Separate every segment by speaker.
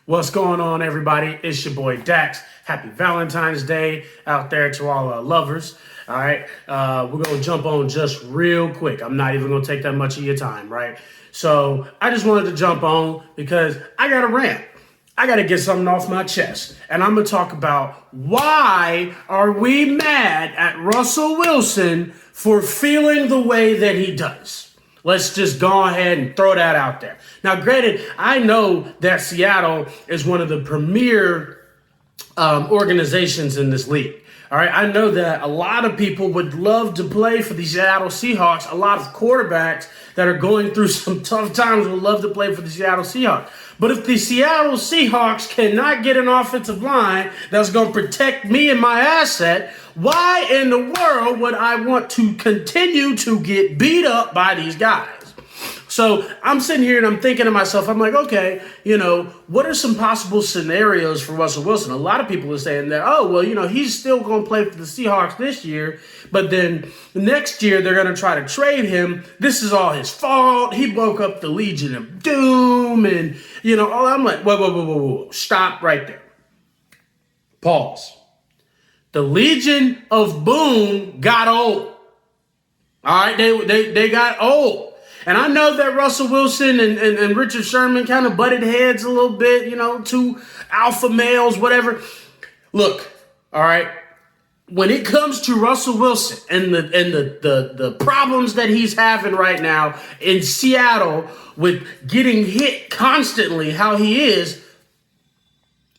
Speaker 1: What's going on, everybody? It's your boy Dax. Happy Valentine's Day out there to all our lovers. All right, we're going to jump on just real quick. I'm not even going to take that much of your time, right? So I just wanted to jump on because I got a rant. I got to get something off my chest. And I'm going to talk about why are we mad at Russell Wilson for feeling the way that he does. Let's just go ahead and throw that out there. Now, granted, I know that Seattle is one of the premier organizations in this league. All right, I know that a lot of people would love to play for the Seattle Seahawks. A lot of quarterbacks that are going through some tough times would love to play for the Seattle Seahawks. But if the Seattle Seahawks cannot get an offensive line that's going to protect me and my asset, why in the world would I want to continue to get beat up by these guys? So I'm sitting here and I'm thinking to myself, I'm like, okay, what are some possible scenarios for Russell Wilson? A lot of people are saying that, he's still going to play for the Seahawks this year, but then next year they're going to try to trade him. This is all his fault. He woke up the Legion of Doom and, I'm like, whoa, stop right there. Pause. The Legion of Boom got old. All right, they got old. And I know that Russell Wilson and Richard Sherman kind of butted heads a little bit, two alpha males, whatever. Look, all right, when it comes to Russell Wilson and the problems that he's having right now in Seattle with getting hit constantly how he is,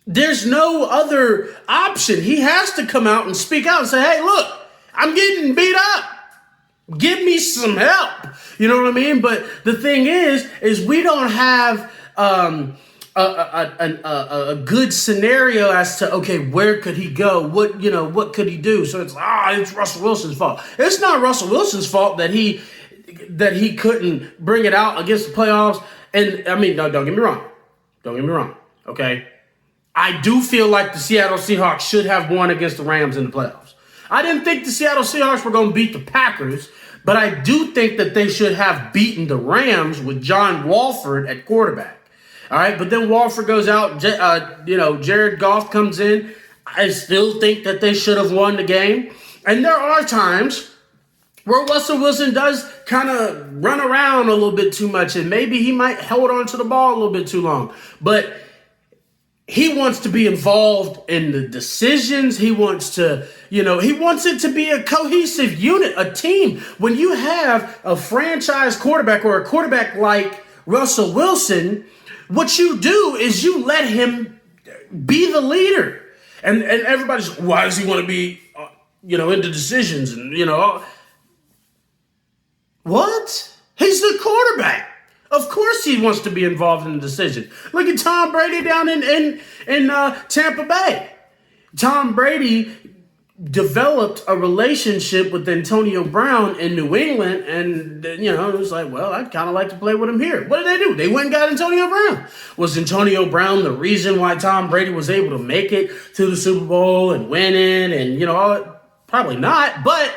Speaker 1: there's no other option. He has to come out and speak out and say, hey, look, I'm getting beat up. Give me some help. You know what I mean? But the thing is we don't have a good scenario as to, okay, where could he go? What could he do? So it's Russell Wilson's fault. It's not Russell Wilson's fault that he couldn't bring it out against the playoffs. And I mean, no, don't get me wrong. Okay. I do feel like the Seattle Seahawks should have won against the Rams in the playoffs. I didn't think the Seattle Seahawks were going to beat the Packers, but I do think that they should have beaten the Rams with John Wolford at quarterback. All right, but then Wolford goes out, Jared Goff comes in. I still think that they should have won the game. And there are times where Russell Wilson does kind of run around a little bit too much, and maybe he might hold on to the ball a little bit too long. But he wants to be involved in the decisions. He wants to, he wants it to be a cohesive unit, a team. When you have a franchise quarterback or a quarterback like Russell Wilson, what you do is you let him be the leader. And everybody's, why does he want to be, into decisions? And, what? He's the quarterback. Of course he wants to be involved in the decision. Look at Tom Brady down in Tampa Bay. Tom Brady developed a relationship with Antonio Brown in New England, and it was like, well, I'd kind of like to play with him here. What did they do? They went and got Antonio Brown. Was Antonio Brown the reason why Tom Brady was able to make it to the Super Bowl and win it and all that? Probably not, but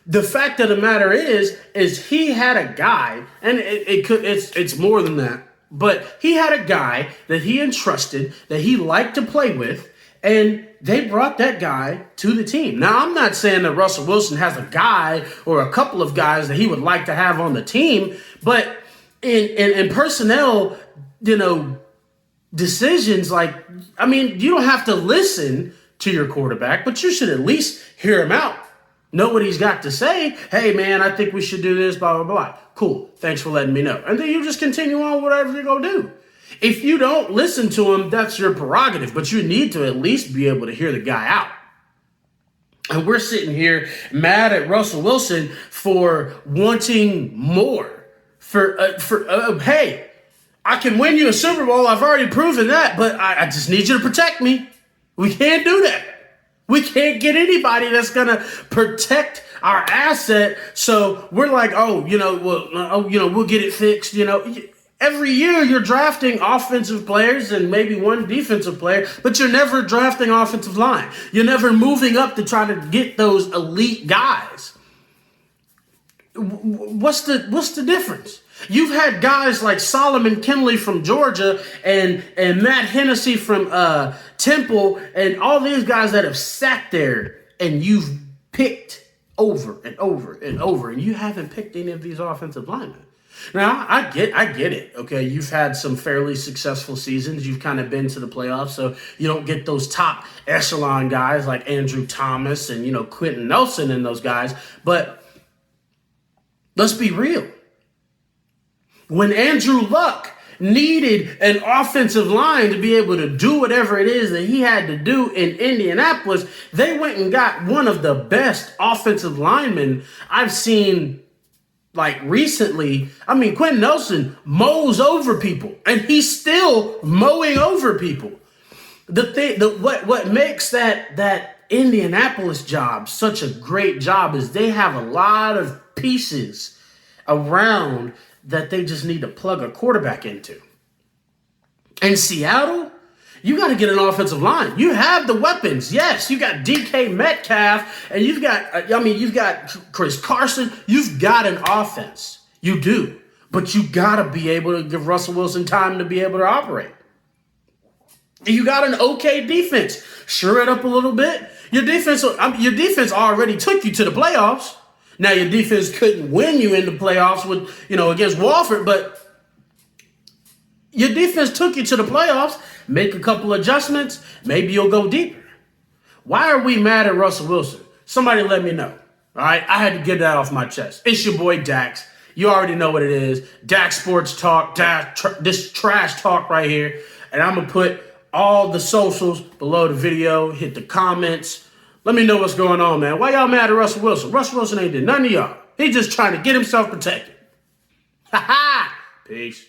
Speaker 1: the fact of the matter is he had a guy, and it's more than that, but he had a guy that he entrusted, that he liked to play with, and they brought that guy to the team. Now, I'm not saying that Russell Wilson has a guy or a couple of guys that he would like to have on the team, but in personnel, decisions, you don't have to listen to your quarterback, but you should at least hear him out. Know what he's got to say. Hey, man, I think we should do this, blah, blah, blah. Cool. Thanks for letting me know. And then you just continue on whatever you're going to do. If you don't listen to him, that's your prerogative, but you need to at least be able to hear the guy out. And we're sitting here mad at Russell Wilson for wanting more. Hey, I can win you a Super Bowl. I've already proven that, but I just need you to protect me. We can't do that. We can't get anybody that's going to protect our asset. So we're like, we'll get it fixed. Every year you're drafting offensive players and maybe one defensive player, but you're never drafting offensive line. You're never moving up to try to get those elite guys. What's the difference? You've had guys like Solomon Kinley from Georgia and Matt Hennessy from Temple and all these guys that have sat there and you've picked over and over and over, and you haven't picked any of these offensive linemen. Now, I get it, okay? You've had some fairly successful seasons. You've kind of been to the playoffs, so you don't get those top echelon guys like Andrew Thomas and, Quentin Nelson and those guys. But let's be real. When Andrew Luck needed an offensive line to be able to do whatever it is that he had to do in Indianapolis, they went and got one of the best offensive linemen I've seen like recently. I mean, Quentin Nelson mows over people, and he's still mowing over people. What makes that Indianapolis job such a great job is they have a lot of pieces around that they just need to plug a quarterback into. In Seattle, you got to get an offensive line. You have the weapons. Yes, you got DK Metcalf, and you've got Chris Carson. You've got an offense. You do. But you got to be able to give Russell Wilson time to be able to operate. You got an okay defense. Sure it up a little bit. Your defense already took you to the playoffs. Now, your defense couldn't win you in the playoffs with, against Walford, but your defense took you to the playoffs. Make a couple adjustments. Maybe you'll go deeper. Why are we mad at Russell Wilson? Somebody let me know. All right? I had to get that off my chest. It's your boy Dax. You already know what it is. Dax Sports Talk, this trash talk right here. And I'm going to put all the socials below the video. Hit the comments. Let me know what's going on, man. Why y'all mad at Russell Wilson? Russell Wilson ain't did none of y'all. He just trying to get himself protected. Ha ha! Peace.